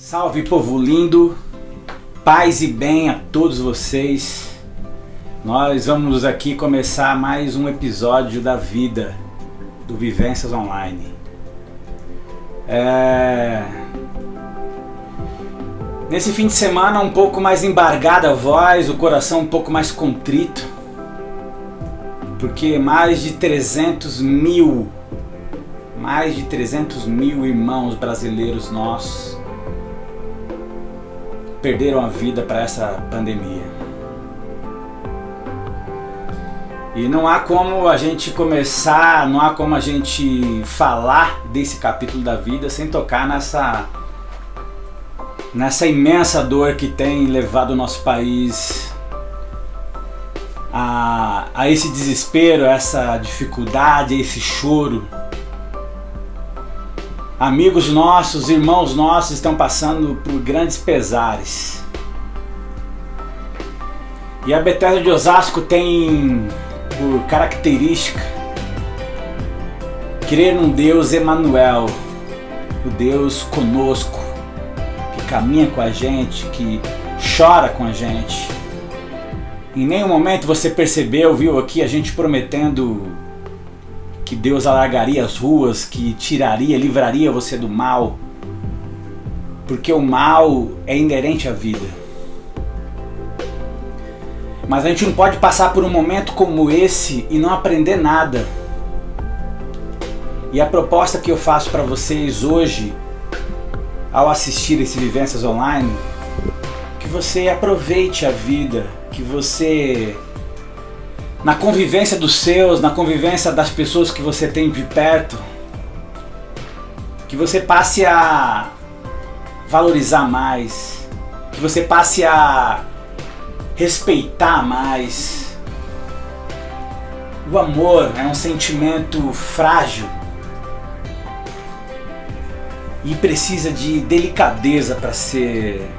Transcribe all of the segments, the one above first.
Salve, povo lindo, paz e bem a todos vocês. Nós vamos aqui começar mais um episódio da vida do Vivências Online. Nesse fim de semana um pouco mais embargada a voz, o coração um pouco mais contrito, porque mais de 300 mil irmãos brasileiros nossos perderam a vida para essa pandemia. E não há como a gente começar, não há como a gente falar desse capítulo da vida sem tocar nessa imensa dor que tem levado o nosso país a esse desespero, a essa dificuldade, a esse choro. Amigos nossos, irmãos nossos estão passando por grandes pesares. E a Bethesda de Osasco tem por característica crer num Deus Emanuel, o Deus conosco, que caminha com a gente, que chora com a gente. Em nenhum momento você percebeu, viu aqui a gente prometendo que Deus alargaria as ruas, que tiraria, livraria você do mal, porque o mal é inerente à vida. Mas a gente não pode passar por um momento como esse e não aprender nada. E a proposta que eu faço para vocês hoje, ao assistir esse Vivências Online, que você aproveite a vida, que você, na convivência dos seus, na convivência das pessoas que você tem de perto, que você passe a valorizar mais, que você passe a respeitar mais. O amor é um sentimento frágil e precisa de delicadeza para ser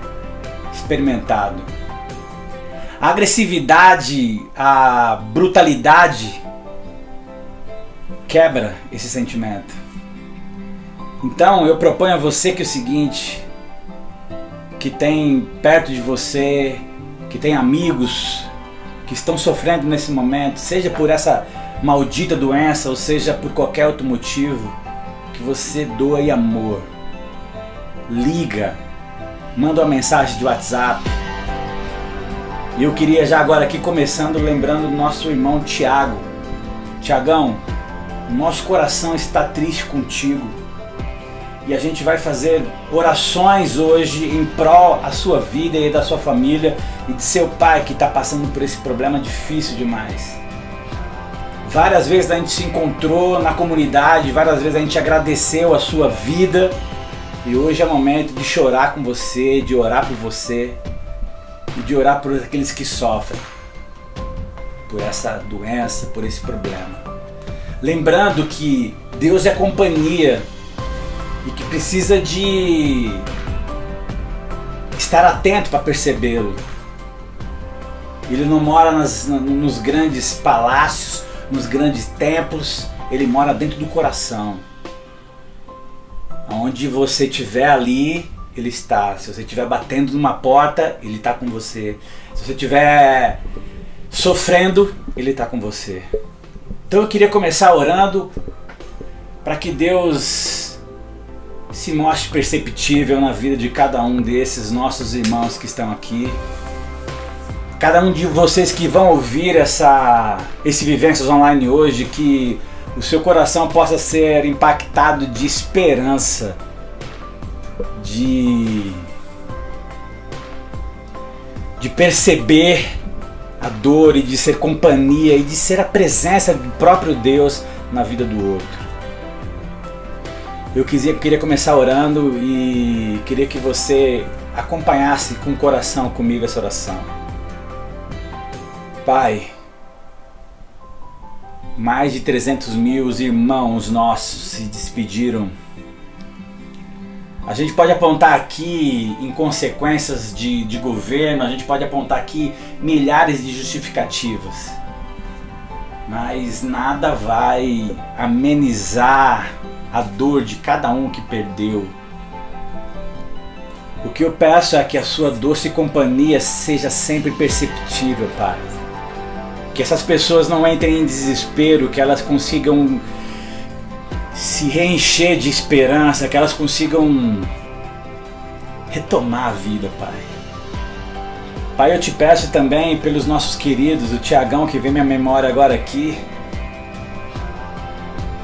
experimentado. A agressividade, a brutalidade quebra esse sentimento. Então eu proponho a você que é o seguinte, que tem perto de você, que tem amigos que estão sofrendo nesse momento, seja por essa maldita doença ou seja por qualquer outro motivo, que você doe amor. Liga, manda uma mensagem de WhatsApp. E eu queria já agora aqui começando lembrando do nosso irmão Tiago. Tiagão, o nosso coração está triste contigo. E a gente vai fazer orações hoje em prol da sua vida e da sua família e de seu pai que está passando por esse problema difícil demais. Várias vezes a gente se encontrou na comunidade, várias vezes a gente agradeceu a sua vida. E hoje é momento de chorar com você, de orar por você. E de orar por aqueles que sofrem por essa doença, por esse problema. Lembrando que Deus é companhia e que precisa de estar atento para percebê-lo. Ele não mora nos grandes palácios, nos grandes templos, ele mora dentro do coração. Onde você estiver ali, ele está. Se você estiver batendo numa porta, ele está com você. Se você estiver sofrendo, ele está com você. Então eu queria começar orando para que Deus se mostre perceptível na vida de cada um desses nossos irmãos que estão aqui. Cada um de vocês que vão ouvir esse Vivências Online hoje, que o seu coração possa ser impactado de esperança, de perceber a dor e de ser companhia e de ser a presença do próprio Deus na vida do outro. Eu queria começar orando e queria que você acompanhasse com o coração comigo essa oração. Pai, mais de 300 mil irmãos nossos se despediram. A gente pode apontar aqui inconsequências de governo, a gente pode apontar aqui milhares de justificativas, mas nada vai amenizar a dor de cada um que perdeu. O que eu peço é que a sua doce companhia seja sempre perceptível, Pai. Que essas pessoas não entrem em desespero, que elas consigam se reencher de esperança, que elas consigam retomar a vida, Pai. Pai, eu te peço também pelos nossos queridos, o Tiagão que vem minha memória agora aqui.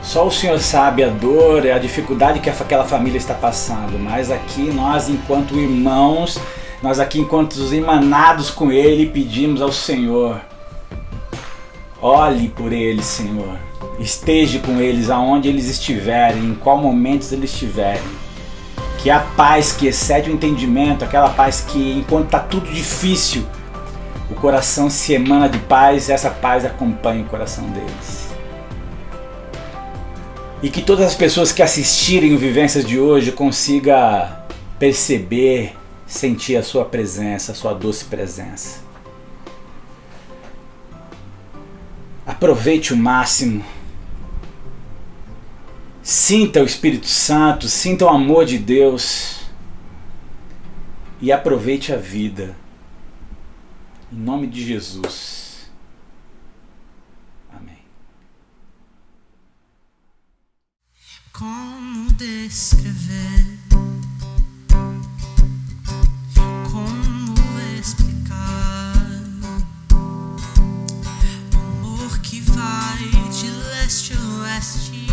Só o Senhor sabe a dor e a dificuldade que aquela família está passando, mas aqui nós, enquanto irmãos, nós aqui enquanto irmanados com Ele, pedimos ao Senhor, olhe por eles, Senhor, esteja com eles aonde eles estiverem, em qual momento eles estiverem, que a paz que excede o entendimento, aquela paz que enquanto está tudo difícil, o coração se emana de paz, essa paz acompanha o coração deles. E que todas as pessoas que assistirem o Vivências de hoje consigam perceber, sentir a sua presença, a sua doce presença. Aproveite o máximo. Sinta o Espírito Santo, sinta o amor de Deus. E aproveite a vida. Em nome de Jesus. Como descrever? Como explicar o amor que vai de leste a oeste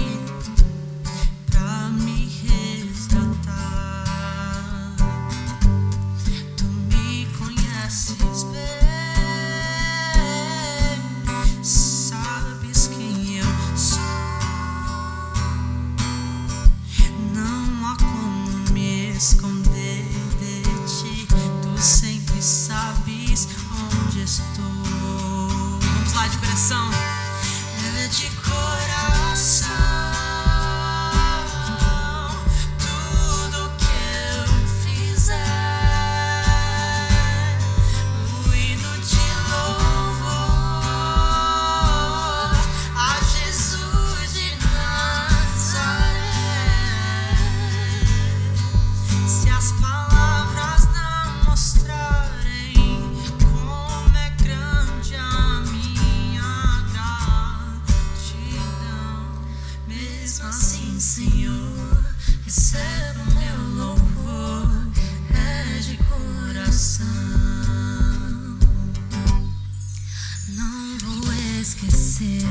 pra me resgatar? Tu me conheces bem, sabes quem eu sou. Esconder de ti, tu sempre sabes onde estou. Vamos lá de coração. É de coração. Tudo que eu fizer, o hino de louvor a Jesus de Nazaré. Se as palavras não mostrarem como é grande a minha gratidão, mesmo assim, Senhor, receba o meu louvor, é de coração. Não vou esquecer,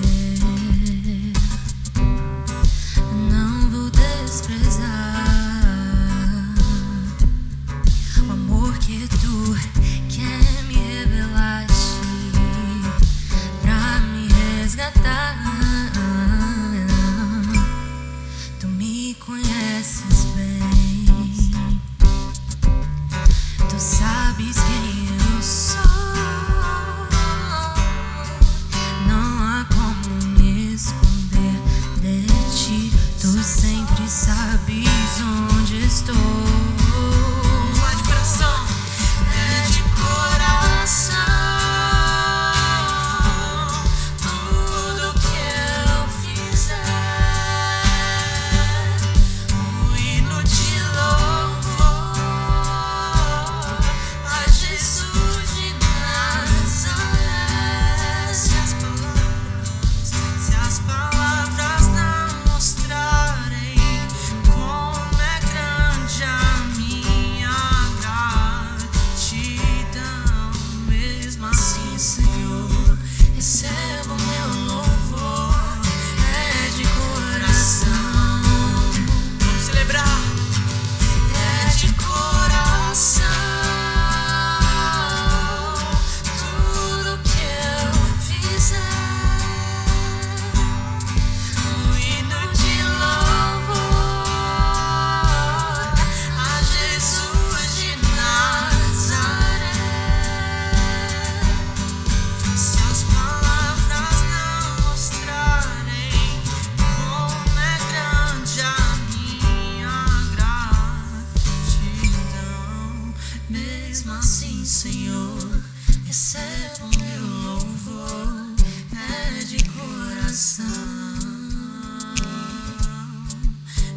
não vou desprezar que tu quer me revelaste pra me resgatar. Tu me conheces bem, tu sabes quem eu sou. Não há como me esconder de ti, tu sempre sabes onde estou.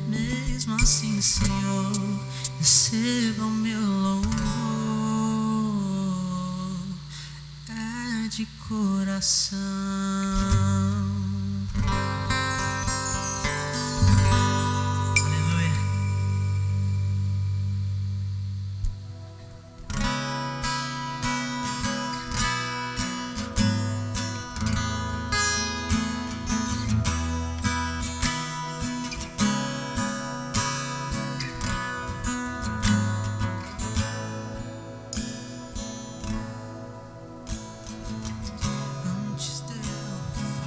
Mesmo assim, Senhor, receba o meu de coração. Aleluia. Antes de eu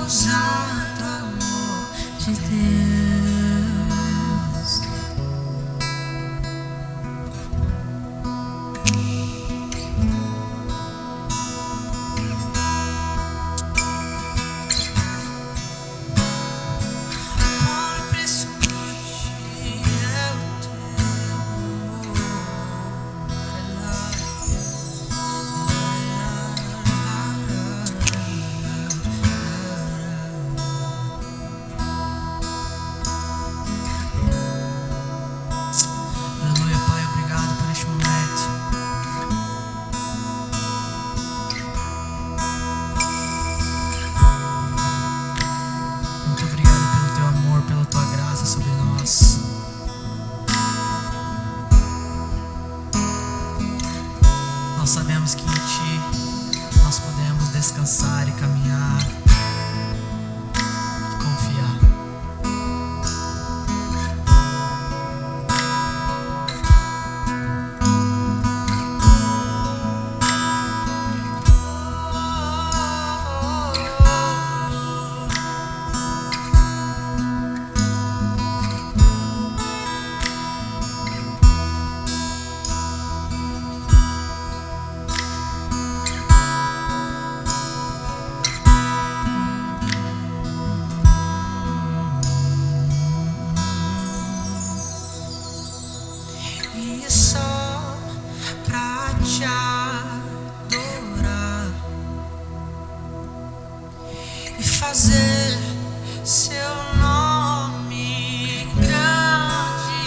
ousado amor de Deus. Quão impressionante é o Aleluia, Pai, obrigado por este momento. Muito obrigado pelo teu amor, pela tua graça sobre nós. Nós sabemos que em Ti nós podemos descansar e caminhar e confiar. E só pra te adorar e fazer seu nome grande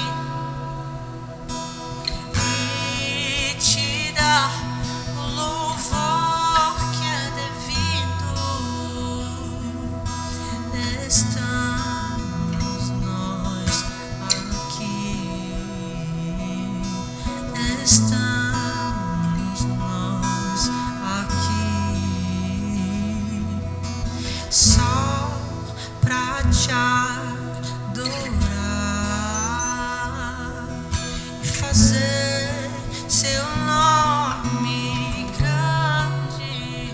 e te dar o louvor que é devido. Estamos nós aqui. Estamos nós aqui só pra te adorar e fazer seu nome grande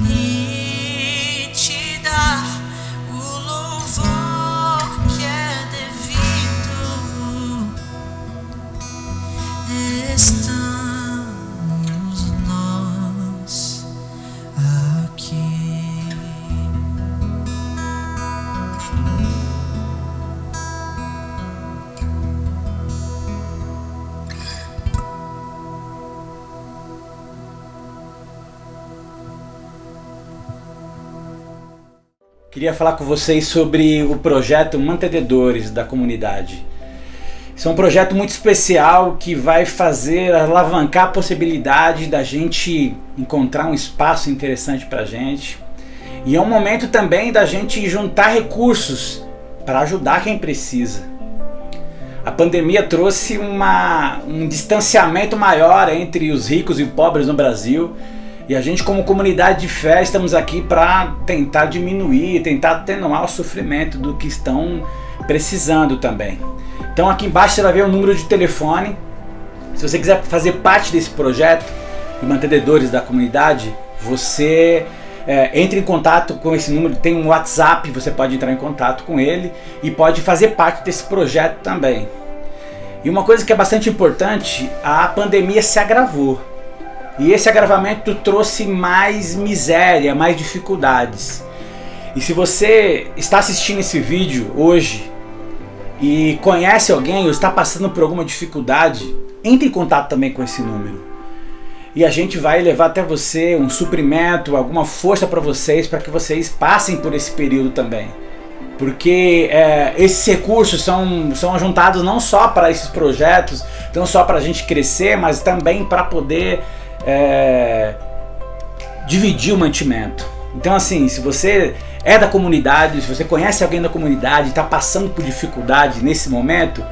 e te dar o louvor que é devido. Estamos nós aqui. Queria falar com vocês sobre o projeto Mantenedores da comunidade. Isso é um projeto muito especial que vai fazer alavancar a possibilidade da gente encontrar um espaço interessante pra gente. E é um momento também da gente juntar recursos para ajudar quem precisa. A pandemia trouxe um distanciamento maior entre os ricos e os pobres no Brasil. E a gente, como comunidade de fé, estamos aqui para tentar diminuir, tentar atenuar o sofrimento do que estão precisando também. Então aqui embaixo você vai ver o número de telefone. Se você quiser fazer parte desse projeto de mantenedores da comunidade, você entre em contato com esse número. Tem um WhatsApp, você pode entrar em contato com ele e pode fazer parte desse projeto também. E uma coisa que é bastante importante, a pandemia se agravou. E esse agravamento trouxe mais miséria, mais dificuldades. E se você está assistindo esse vídeo hoje e conhece alguém ou está passando por alguma dificuldade, entre em contato também com esse número. E a gente vai levar até você um suprimento, alguma força para vocês, para que vocês passem por esse período também. Porque esses recursos são juntados não só para esses projetos, não só para a gente crescer, mas também para poder dividir o mantimento. Então assim, se você é da comunidade, se você conhece alguém da comunidade e está passando por dificuldade nesse momento,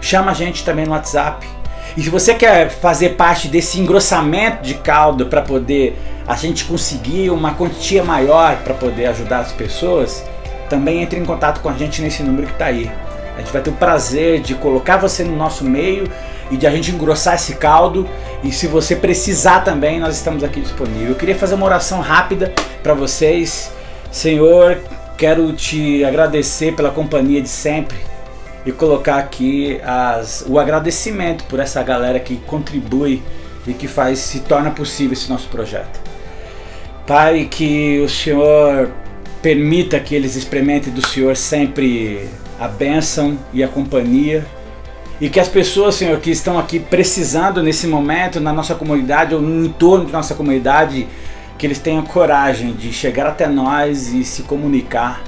chama a gente também no WhatsApp. E se você quer fazer parte desse engrossamento de caldo para poder a gente conseguir uma quantia maior para poder ajudar as pessoas, também entre em contato com a gente nesse número que está aí. A gente vai ter o prazer de colocar você no nosso meio e de a gente engrossar esse caldo. E se você precisar também, nós estamos aqui disponíveis. Eu queria fazer uma oração rápida para vocês. Senhor, quero te agradecer pela companhia de sempre e colocar aqui o agradecimento por essa galera que contribui e que se torna possível esse nosso projeto. Pai, que o Senhor permita que eles experimentem do Senhor sempre a bênção e a companhia, e que as pessoas, Senhor, que estão aqui precisando nesse momento na nossa comunidade ou no entorno de nossa comunidade, que eles tenham coragem de chegar até nós e se comunicar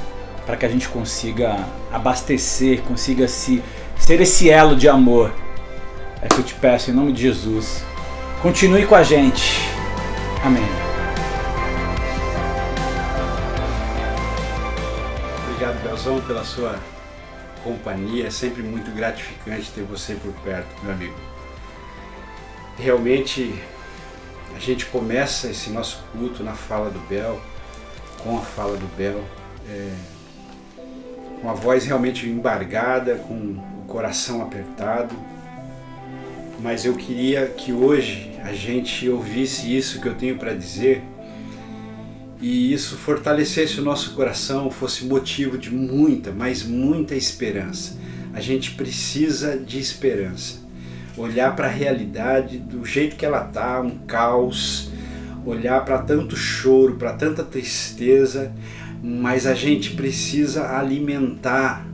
para que a gente consiga abastecer, consiga ser esse elo de amor. É que eu te peço em nome de Jesus. Continue com a gente. Amém. Obrigado, Belzão, pela sua companhia. É sempre muito gratificante ter você por perto, meu amigo. Realmente, a gente começa esse nosso culto na fala do Bel, com a fala do Bel, com a voz realmente embargada, com o coração apertado. Mas eu queria que hoje a gente ouvisse isso que eu tenho para dizer e isso fortalecesse o nosso coração, fosse motivo de muita, mas muita esperança. A gente precisa de esperança. Olhar para a realidade do jeito que ela está, um caos, olhar para tanto choro, para tanta tristeza, mas a gente precisa alimentar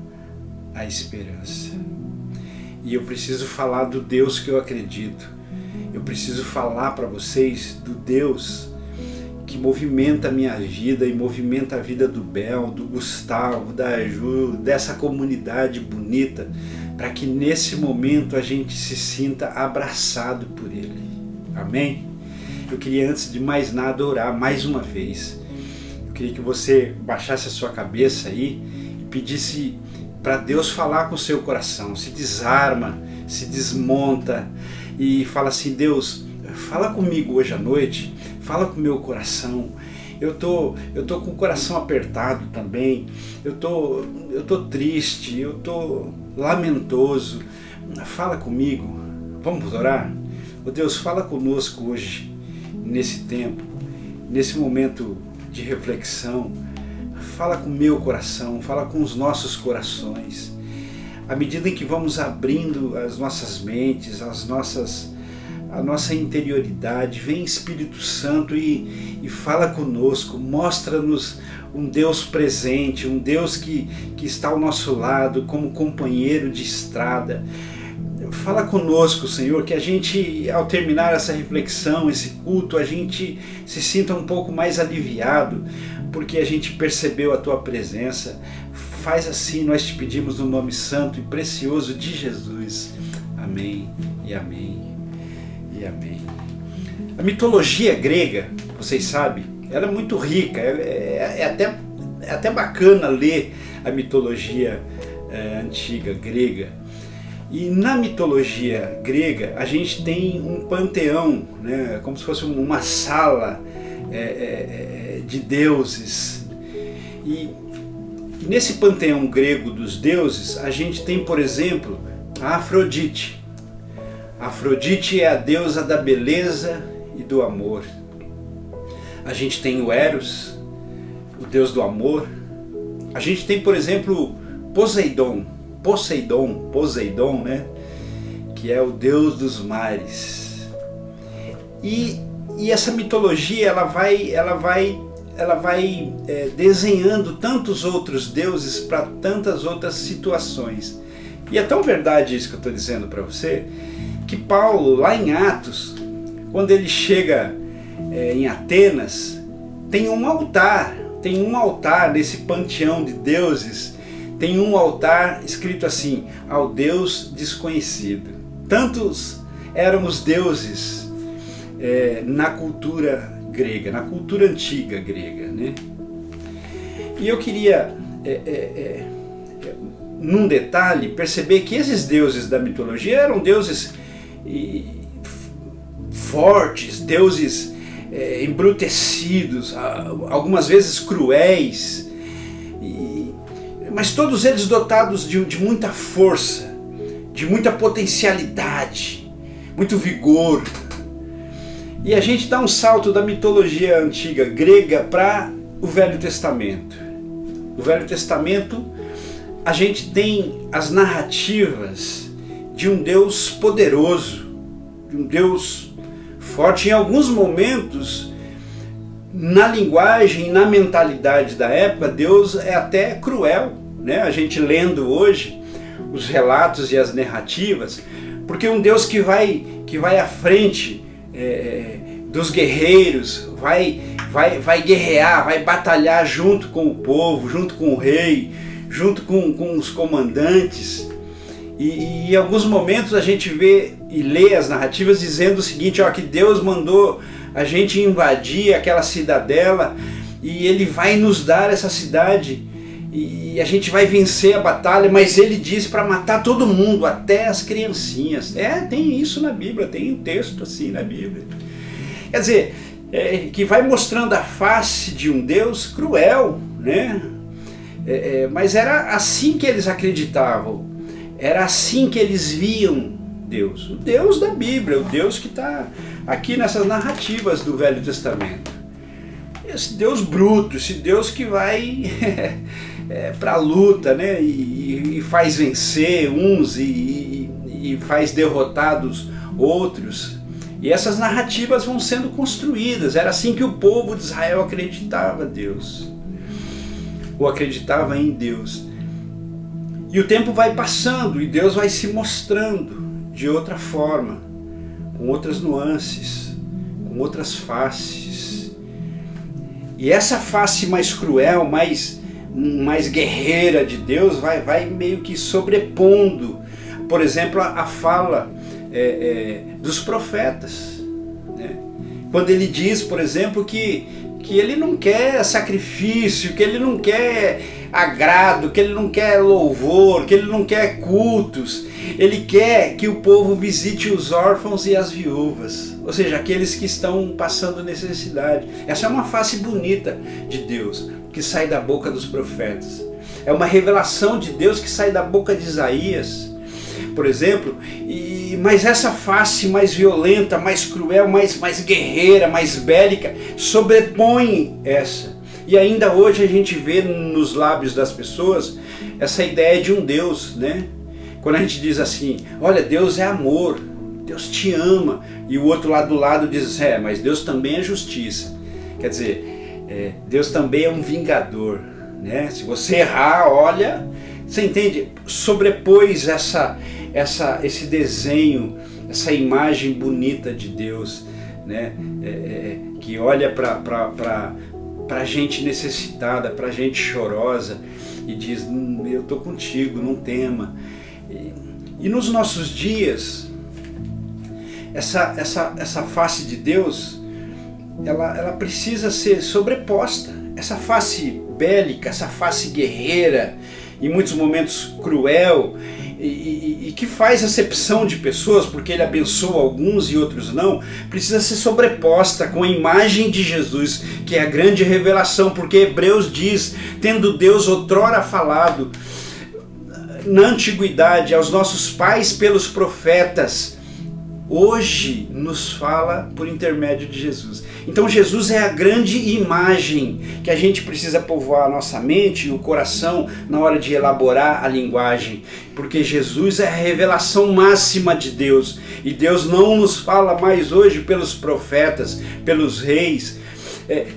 a esperança. E eu preciso falar do Deus que eu acredito. Eu preciso falar para vocês do Deus que movimenta a minha vida e movimenta a vida do Bel, do Gustavo, da Ju, dessa comunidade bonita, para que nesse momento a gente se sinta abraçado por Ele. Amém? Eu queria, antes de mais nada, orar mais uma vez. Eu queria que você baixasse a sua cabeça aí e pedisse para Deus falar com o seu coração. Se desarma, se desmonta e fala assim: Deus, fala comigo hoje à noite, fala com o meu coração. Eu tô com o coração apertado também, eu tô triste, eu tô lamentoso. Fala comigo, vamos orar? Oh Deus, fala conosco hoje, nesse tempo, nesse momento de reflexão. Fala com o meu coração, fala com os nossos corações. À medida em que vamos abrindo as nossas mentes, a nossa interioridade, vem Espírito Santo e fala conosco, mostra-nos um Deus presente, um Deus que está ao nosso lado como companheiro de estrada. Fala conosco, Senhor, que a gente, ao terminar essa reflexão, esse culto, a gente se sinta um pouco mais aliviado, porque a gente percebeu a Tua presença. Faz assim, nós te pedimos no nome santo e precioso de Jesus. Amém e amém e amém. A mitologia grega, vocês sabem, ela é muito rica, é até bacana ler a mitologia antiga grega. E na mitologia grega a gente tem um panteão, né, como se fosse uma sala de deuses. E nesse panteão grego dos deuses a gente tem, por exemplo, a Afrodite. A Afrodite é a deusa da beleza e do amor. A gente tem o Eros, o deus do amor. A gente tem, por exemplo, Poseidon, né? Que é o deus dos mares. E essa mitologia ela vai desenhando tantos outros deuses para tantas outras situações. E é tão verdade isso que eu estou dizendo para você, que Paulo, lá em Atos, quando ele chega em Atenas, tem um altar nesse panteão de deuses, tem um altar escrito assim: ao Deus desconhecido. Tantos eram os deuses na cultura grega, na cultura antiga grega, né? E eu queria, num detalhe, perceber que esses deuses da mitologia eram deuses fortes, deuses embrutecidos, algumas vezes cruéis, mas todos eles dotados de muita força, de muita potencialidade, muito vigor. E a gente dá um salto da mitologia antiga grega para o Velho Testamento. No Velho Testamento, a gente tem as narrativas de um Deus poderoso, de um Deus forte. Em alguns momentos, na linguagem, na mentalidade da época, Deus é até cruel, né? A gente lendo hoje os relatos e as narrativas, porque um Deus que vai à frente dos guerreiros, vai guerrear, vai batalhar junto com o povo, junto com o rei, junto com os comandantes. E em alguns momentos a gente vê e lê as narrativas dizendo o seguinte, ó, que Deus mandou a gente invadir aquela cidadela e Ele vai nos dar essa cidade e a gente vai vencer a batalha, mas Ele diz para matar todo mundo, até as criancinhas. Tem isso na Bíblia, tem um texto assim na Bíblia. Quer dizer, que vai mostrando a face de um Deus cruel, né? Mas era assim que eles acreditavam, era assim que eles viam Deus. O Deus da Bíblia, o Deus que está aqui nessas narrativas do Velho Testamento. Esse Deus bruto, esse Deus que vai para a luta, né? E faz vencer uns e faz derrotados outros. E essas narrativas vão sendo construídas. Era assim que o povo de Israel acreditava em Deus. Ou acreditava em Deus. E o tempo vai passando e Deus vai se mostrando de outra forma, com outras nuances, com outras faces. E essa face mais cruel, mais guerreira de Deus vai meio que sobrepondo, por exemplo, a fala dos profetas, né? Quando ele diz, por exemplo, que ele não quer sacrifício, que ele não quer agrado, que ele não quer louvor, que ele não quer cultos, ele quer que o povo visite os órfãos e as viúvas, ou seja, aqueles que estão passando necessidade. Essa é uma face bonita de Deus, que sai da boca dos profetas. É uma revelação de Deus que sai da boca de Isaías, por exemplo, mas essa face mais violenta, mais cruel, mais guerreira, mais bélica, sobrepõe essa. E ainda hoje a gente vê nos lábios das pessoas essa ideia de um Deus, né? Quando a gente diz assim, olha, Deus é amor, Deus te ama, e o outro lado do lado diz, mas Deus também é justiça. Quer dizer, Deus também é um vingador, né? Se você errar, olha, você entende? Sobrepôs esse desenho, essa imagem bonita de Deus, né? Que olha para a gente necessitada, para a gente chorosa e diz, eu estou contigo, não tema. E nos nossos dias, essa face de Deus, ela precisa ser sobreposta. Essa face bélica, essa face guerreira, em muitos momentos cruel, e que faz acepção de pessoas, porque ele abençoa alguns e outros não, precisa ser sobreposta com a imagem de Jesus, que é a grande revelação, porque Hebreus diz, tendo Deus outrora falado na antiguidade aos nossos pais pelos profetas, hoje nos fala por intermédio de Jesus. Então Jesus é a grande imagem que a gente precisa povoar a nossa mente e o coração na hora de elaborar a linguagem, porque Jesus é a revelação máxima de Deus, e Deus não nos fala mais hoje pelos profetas, pelos reis,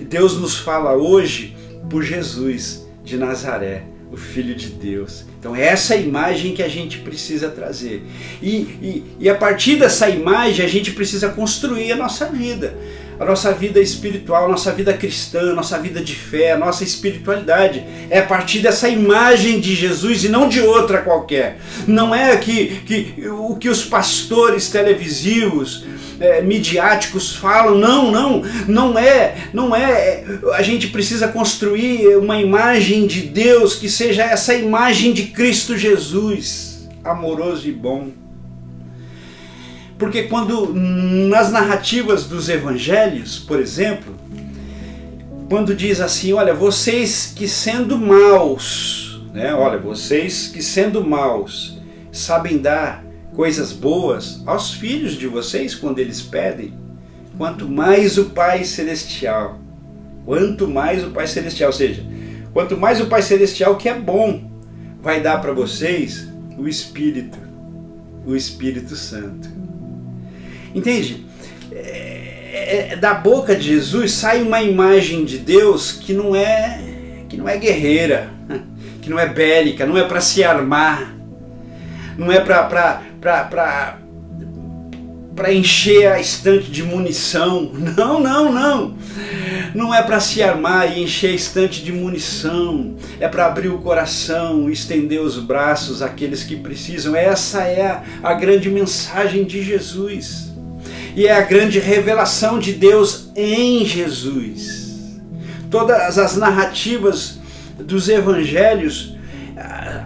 Deus nos fala hoje por Jesus de Nazaré, o Filho de Deus. Então essa é a imagem que a gente precisa trazer. E a partir dessa imagem a gente precisa construir a nossa vida espiritual, a nossa vida cristã, a nossa vida de fé, a nossa espiritualidade. É a partir dessa imagem de Jesus e não de outra qualquer. Não é o que os pastores televisivos, midiáticos falam, não é. A gente precisa construir uma imagem de Deus que seja essa imagem de Cristo Jesus, amoroso e bom. Porque quando nas narrativas dos evangelhos, por exemplo, quando diz assim, olha, vocês que sendo maus, né? Olha, vocês que sendo maus sabem dar coisas boas aos filhos de vocês quando eles pedem. quanto mais o Pai Celestial, ou seja, quanto mais o Pai Celestial, que é bom, vai dar para vocês o Espírito Santo. Entende? Da boca de Jesus sai uma imagem de Deus que não é guerreira, que não é bélica, não é para se armar, não é para encher a estante de munição. Não é para se armar e encher a estante de munição. É para abrir o coração, estender os braços àqueles que precisam. Essa é a grande mensagem de Jesus. E é a grande revelação de Deus em Jesus. Todas as narrativas dos evangelhos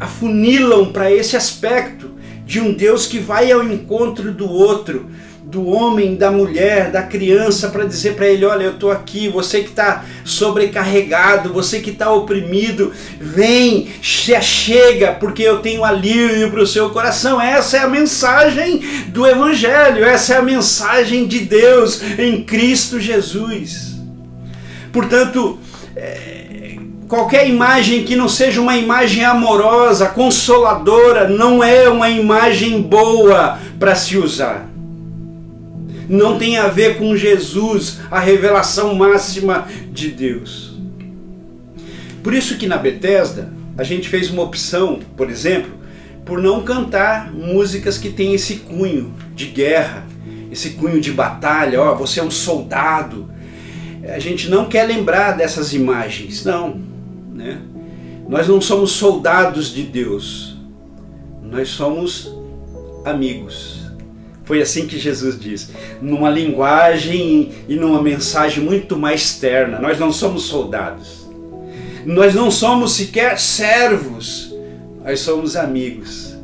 afunilam para esse aspecto de um Deus que vai ao encontro do outro, do homem, da mulher, da criança, para dizer para ele: olha, eu estou aqui, você que está sobrecarregado, você que está oprimido, vem, chega, porque eu tenho alívio para o seu coração. Essa é a mensagem do Evangelho, essa é a mensagem de Deus em Cristo Jesus. Portanto, qualquer imagem que não seja uma imagem amorosa, consoladora, não é uma imagem boa para se usar. Não tem a ver com Jesus, a revelação máxima de Deus. Por isso que na Bethesda a gente fez uma opção, por exemplo, por não cantar músicas que têm esse cunho de guerra, esse cunho de batalha. Ó, você é um soldado. A gente não quer lembrar dessas imagens, não, né? Nós não somos soldados de Deus, nós somos amigos. Foi assim que Jesus diz, numa linguagem e numa mensagem muito mais terna. Nós não somos soldados, nós não somos sequer servos, nós somos amigos,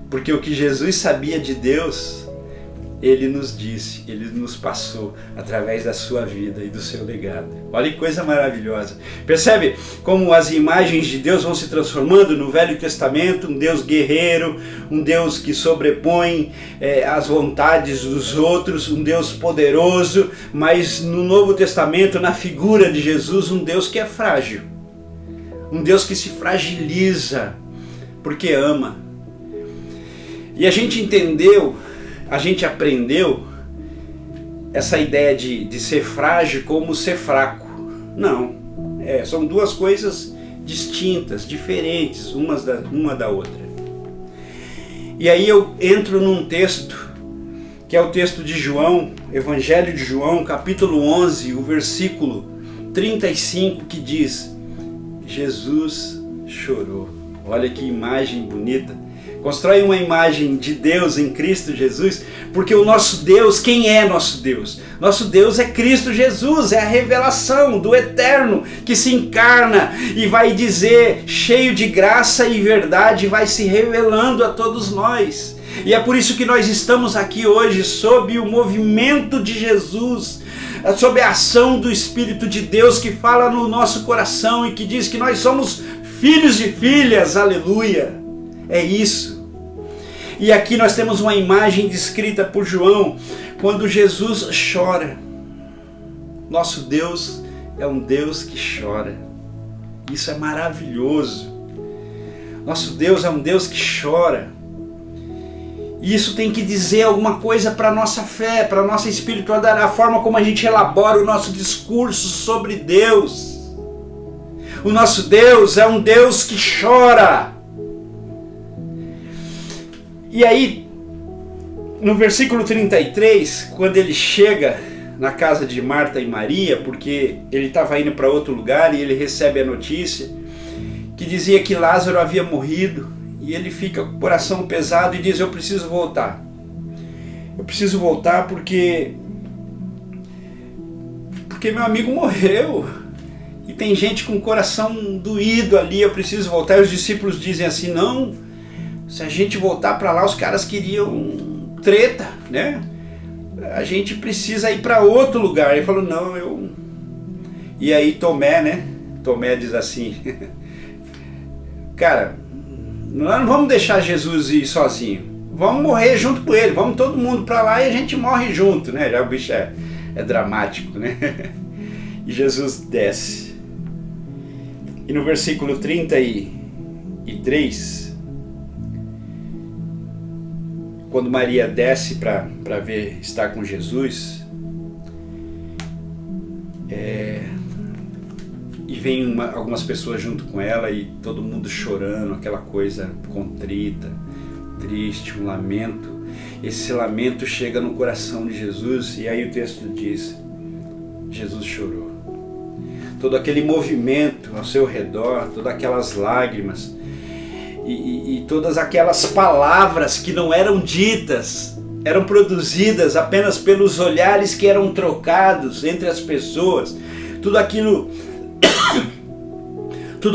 porque o que Jesus sabia de Deus, Ele nos disse, Ele nos passou através da sua vida e do seu legado. Olha que coisa maravilhosa. Percebe como as imagens de Deus vão se transformando no Velho Testamento? Um Deus guerreiro, um Deus que sobrepõe as vontades dos outros, um Deus poderoso, mas no Novo Testamento, na figura de Jesus, um Deus que é frágil. Um Deus que se fragiliza porque ama. E a gente entendeu, a gente aprendeu essa ideia de ser frágil como ser fraco. Não, são duas coisas distintas, diferentes, uma da outra. E aí eu entro num texto, que é o texto de João, Evangelho de João, capítulo 11, o versículo 35, que diz: Jesus chorou. Olha que imagem bonita. Constrói uma imagem de Deus em Cristo Jesus, porque o nosso Deus, quem é nosso Deus? Nosso Deus é Cristo Jesus, é a revelação do Eterno que se encarna e vai dizer, cheio de graça e verdade, vai se revelando a todos nós. E é por isso que nós estamos aqui hoje, sob o movimento de Jesus, sob a ação do Espírito de Deus que fala no nosso coração e que diz que nós somos filhos e filhas, aleluia. É isso. E aqui nós temos uma imagem descrita por João, quando Jesus chora. Nosso Deus é um Deus que chora. Isso é maravilhoso. Nosso Deus é um Deus que chora. E isso tem que dizer alguma coisa para a nossa fé, para a nossa espiritualidade, a forma como a gente elabora o nosso discurso sobre Deus. O nosso Deus é um Deus que chora. E aí, no versículo 33, quando ele chega na casa de Marta e Maria, porque ele estava indo para outro lugar e ele recebe a notícia que dizia que Lázaro havia morrido, e ele fica com o coração pesado e diz: eu preciso voltar. Eu preciso voltar porque meu amigo morreu. E tem gente com o coração doído ali, eu preciso voltar. E os discípulos dizem assim: não, se a gente voltar para lá, os caras queriam treta, né? A gente precisa ir para outro lugar. Ele falou: não, eu... E aí Tomé, né? Tomé diz assim: cara, nós não vamos deixar Jesus ir sozinho. Vamos morrer junto com ele. Vamos todo mundo para lá e a gente morre junto, né? Já o bicho é dramático, né? E Jesus desce. E no versículo 33, quando Maria desce para ver estar com Jesus, e vem algumas pessoas junto com ela e todo mundo chorando, aquela coisa contrita, triste, um lamento. Esse lamento chega no coração de Jesus e aí o texto diz: Jesus chorou. Todo aquele movimento ao seu redor, todas aquelas lágrimas e todas aquelas palavras que não eram ditas, eram produzidas apenas pelos olhares que eram trocados entre as pessoas. Tudo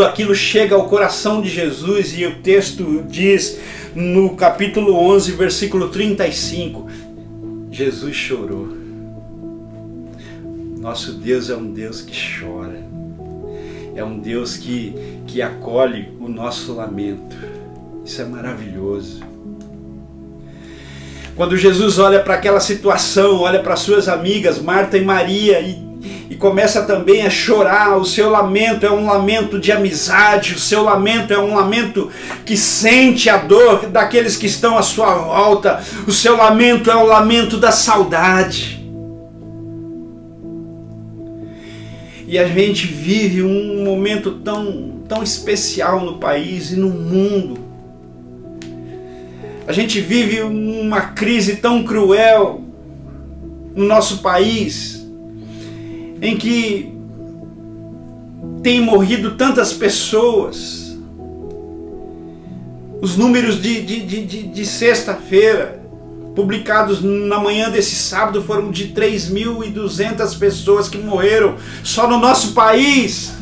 aquilo chega ao coração de Jesus, e o texto diz no capítulo 11, versículo 35, Jesus chorou. Nosso Deus é um Deus que chora, é um Deus que acolhe o nosso lamento. Isso é maravilhoso. Quando Jesus olha para aquela situação, olha para suas amigas Marta e Maria e começa também a chorar, o seu lamento é um lamento de amizade, o seu lamento é um lamento que sente a dor daqueles que estão à sua volta, o seu lamento é o lamento da saudade. E a gente vive um momento tão especial no país e no mundo. A gente vive uma crise tão cruel no nosso país, em que tem morrido tantas pessoas. Os números de sexta-feira, publicados na manhã desse sábado, foram de 3.200 pessoas que morreram só no nosso país.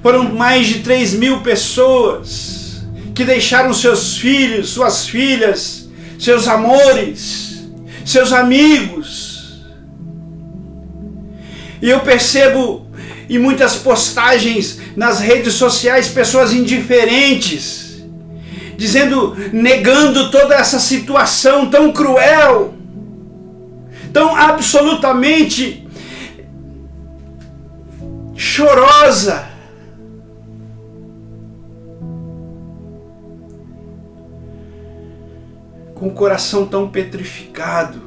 Foram mais de 3.000 pessoas que deixaram seus filhos, suas filhas, seus amores, seus amigos. E eu percebo em muitas postagens nas redes sociais pessoas indiferentes, negando toda essa situação tão cruel, tão absolutamente chorosa. Com o coração tão petrificado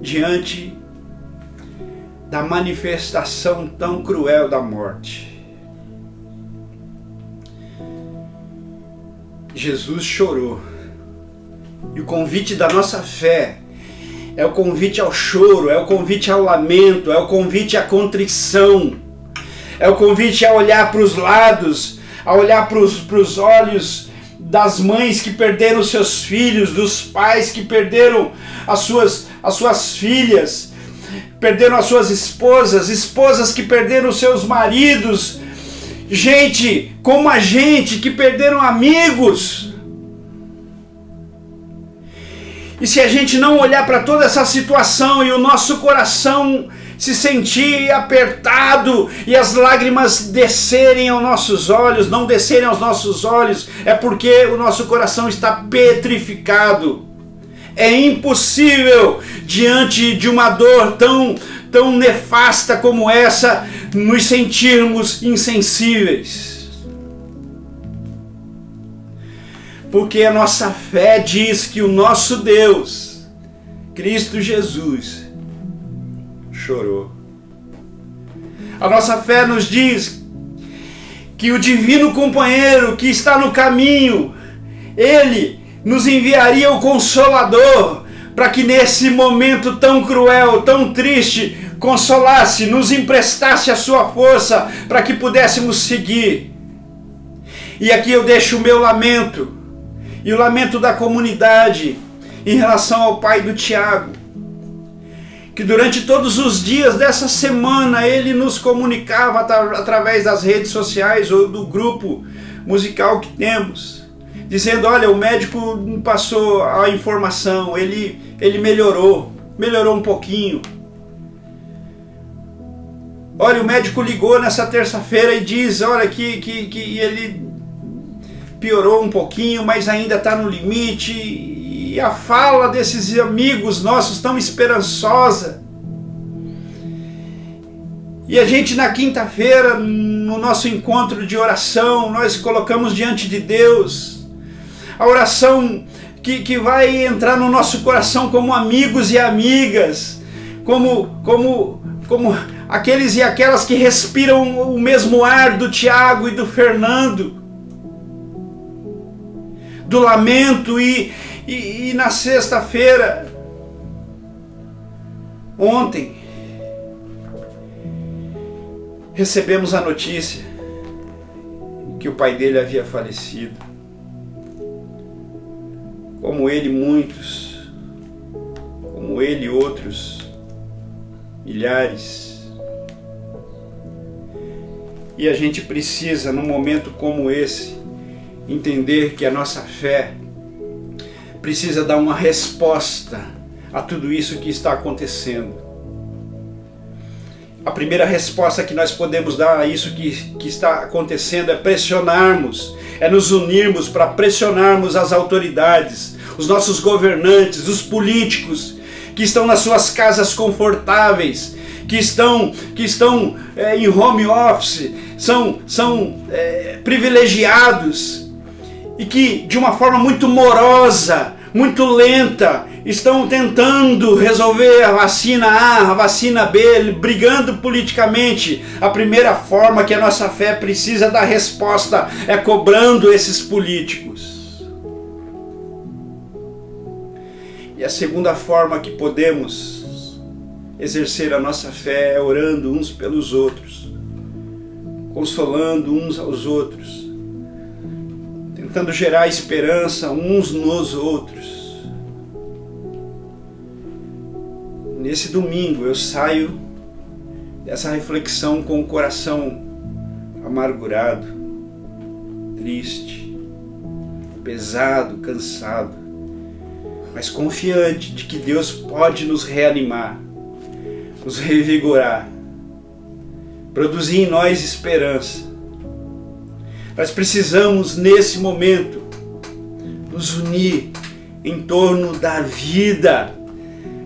diante da manifestação tão cruel da morte. Jesus chorou. E o convite da nossa fé é o convite ao choro, é o convite ao lamento, é o convite à contrição, é o convite a olhar para os lados, a olhar para os olhos das mães que perderam seus filhos, dos pais que perderam as suas filhas, perderam as suas esposas que perderam seus maridos, gente como a gente que perderam amigos. E se a gente não olhar para toda essa situação e o nosso coração se sentir apertado e as lágrimas descerem aos nossos olhos, não descerem aos nossos olhos, é porque o nosso coração está petrificado. É impossível, diante de uma dor tão nefasta como essa, nos sentirmos insensíveis. Porque a nossa fé diz que o nosso Deus, Cristo Jesus, chorou. A nossa fé nos diz que o divino companheiro que está no caminho, ele nos enviaria o Consolador, para que nesse momento tão cruel, tão triste, consolasse, nos emprestasse a sua força, para que pudéssemos seguir. E aqui eu deixo o meu lamento, e o lamento da comunidade, em relação ao pai do Tiago, que durante todos os dias dessa semana ele nos comunicava através das redes sociais ou do grupo musical que temos, dizendo: olha, o médico passou a informação, ele melhorou um pouquinho. Olha, o médico ligou nessa terça-feira e diz, olha, que ele piorou um pouquinho, mas ainda está no limite. E e a fala desses amigos nossos tão esperançosa. E a gente na quinta-feira, no nosso encontro de oração, nós colocamos diante de Deus a oração que vai entrar no nosso coração como amigos e amigas, como aqueles e aquelas que respiram o mesmo ar do Tiago e do Fernando, do lamento. E na sexta-feira, ontem, recebemos a notícia que o pai dele havia falecido. Como ele, muitos, como ele, outros, milhares. E a gente precisa, num momento como esse, entender que a nossa fé precisa dar uma resposta a tudo isso que está acontecendo. A primeira resposta que nós podemos dar a isso que está acontecendo é pressionarmos, é nos unirmos para pressionarmos as autoridades, os nossos governantes, os políticos que estão nas suas casas confortáveis, que estão em home office, são privilegiados e que de uma forma muito morosa, muito lenta, estão tentando resolver a vacina A, a vacina B, brigando politicamente. A primeira forma que a nossa fé precisa dar resposta é cobrando esses políticos. E a segunda forma que podemos exercer a nossa fé é orando uns pelos outros, consolando uns aos outros, tentando gerar esperança uns nos outros. Nesse domingo eu saio dessa reflexão com o coração amargurado, triste, pesado, cansado, mas confiante de que Deus pode nos reanimar, nos revigorar, produzir em nós esperança. Nós precisamos nesse momento nos unir em torno da vida,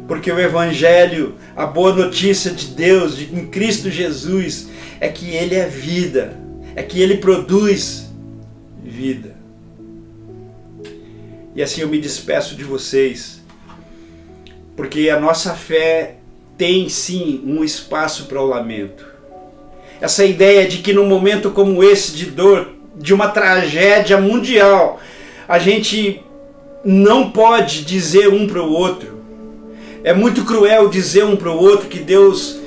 porque o Evangelho, a boa notícia de Deus, em Cristo Jesus, é que Ele é vida, é que Ele produz vida. E assim eu me despeço de vocês, porque a nossa fé tem sim um espaço para o lamento. Essa ideia de que num momento como esse de dor, de uma tragédia mundial, a gente não pode dizer um para o outro. É muito cruel dizer um para o outro que Deus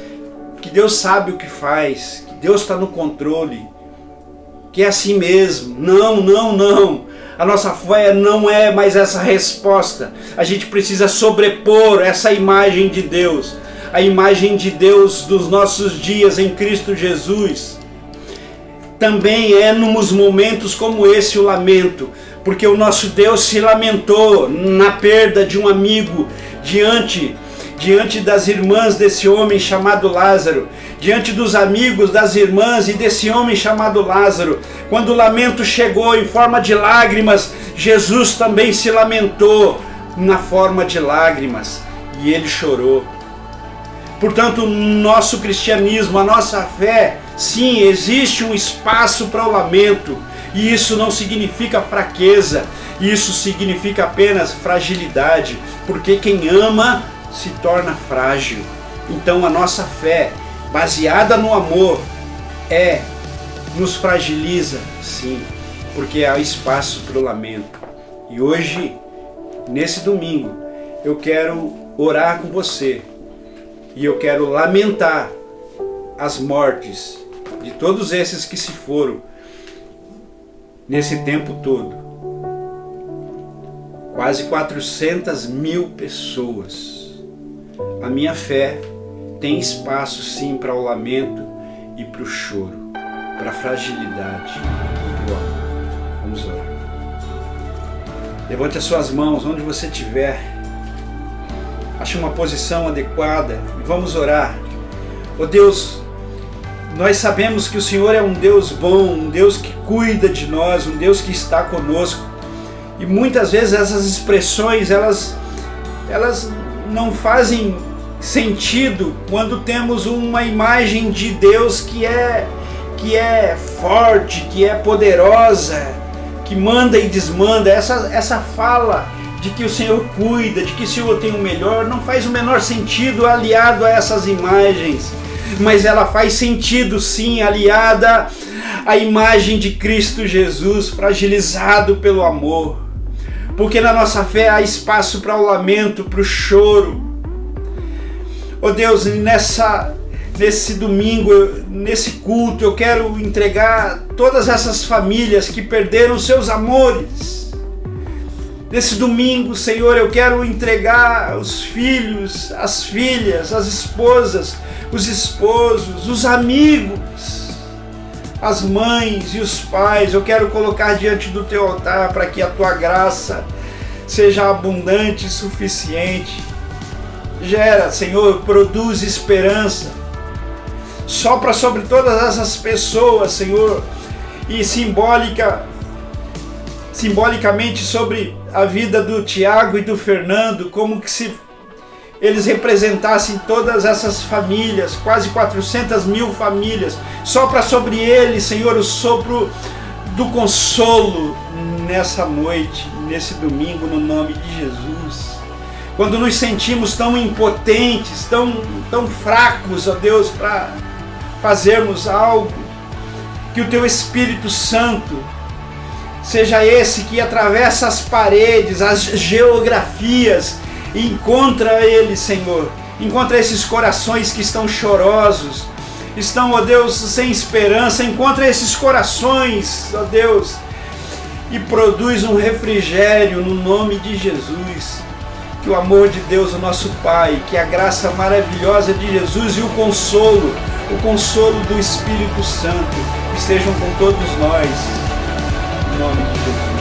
sabe o que faz, que Deus está no controle, que é assim mesmo. Não, não, não. A nossa fé não é mais essa resposta. A gente precisa sobrepor essa imagem de Deus, a imagem de Deus dos nossos dias em Cristo Jesus. Também é nos momentos como esse o lamento, porque o nosso Deus se lamentou na perda de um amigo, diante das irmãs desse homem chamado Lázaro, diante dos amigos das irmãs e desse homem chamado Lázaro. Quando o lamento chegou em forma de lágrimas, Jesus também se lamentou na forma de lágrimas e ele chorou. Portanto, no nosso cristianismo, a nossa fé, sim, existe um espaço para o lamento, e isso não significa fraqueza, isso significa apenas fragilidade, porque quem ama se torna frágil. Então a nossa fé, baseada no amor, nos fragiliza, sim, porque há espaço para o lamento. E hoje, nesse domingo, eu quero orar com você, e eu quero lamentar as mortes de todos esses que se foram nesse tempo todo. Quase 400 mil pessoas. A minha fé tem espaço sim para o lamento e para o choro, para a fragilidade e para o amor. Vamos orar. Levante as suas mãos onde você estiver. Ache uma posição adequada e vamos orar. Oh Deus, nós sabemos que o Senhor é um Deus bom, um Deus que cuida de nós, um Deus que está conosco. E muitas vezes essas expressões, elas não fazem sentido quando temos uma imagem de Deus que é forte, que é poderosa, que manda e desmanda. Essa fala de que o Senhor cuida, de que o Senhor tem o melhor, não faz o menor sentido aliado a essas imagens, mas ela faz sentido sim aliada à imagem de Cristo Jesus, fragilizado pelo amor, porque na nossa fé há espaço para o lamento, para o choro. Oh Deus, nesse domingo, nesse culto, eu quero entregar todas essas famílias que perderam seus amores. Nesse domingo, Senhor, eu quero entregar os filhos, as filhas, as esposas, os esposos, os amigos, as mães e os pais. Eu quero colocar diante do teu altar para que a tua graça seja abundante e suficiente. Gera, Senhor, produz esperança. Sopra sobre todas essas pessoas, Senhor, e simbolicamente sobre a vida do Tiago e do Fernando, como que se eles representassem todas essas famílias, quase 400 mil famílias. Sopra sobre eles, Senhor, o sopro do consolo nessa noite, nesse domingo, no nome de Jesus. Quando nos sentimos tão impotentes, tão fracos, ó Deus, para fazermos algo, que o Teu Espírito Santo seja esse que atravessa as paredes, as geografias, e encontra Ele, Senhor. Encontra esses corações que estão chorosos, estão, ó Deus, sem esperança. Encontra esses corações, ó Deus, e produz um refrigério no nome de Jesus. Que o amor de Deus, o nosso Pai, que a graça maravilhosa de Jesus e o consolo do Espírito Santo estejam com todos nós, em nome de Jesus.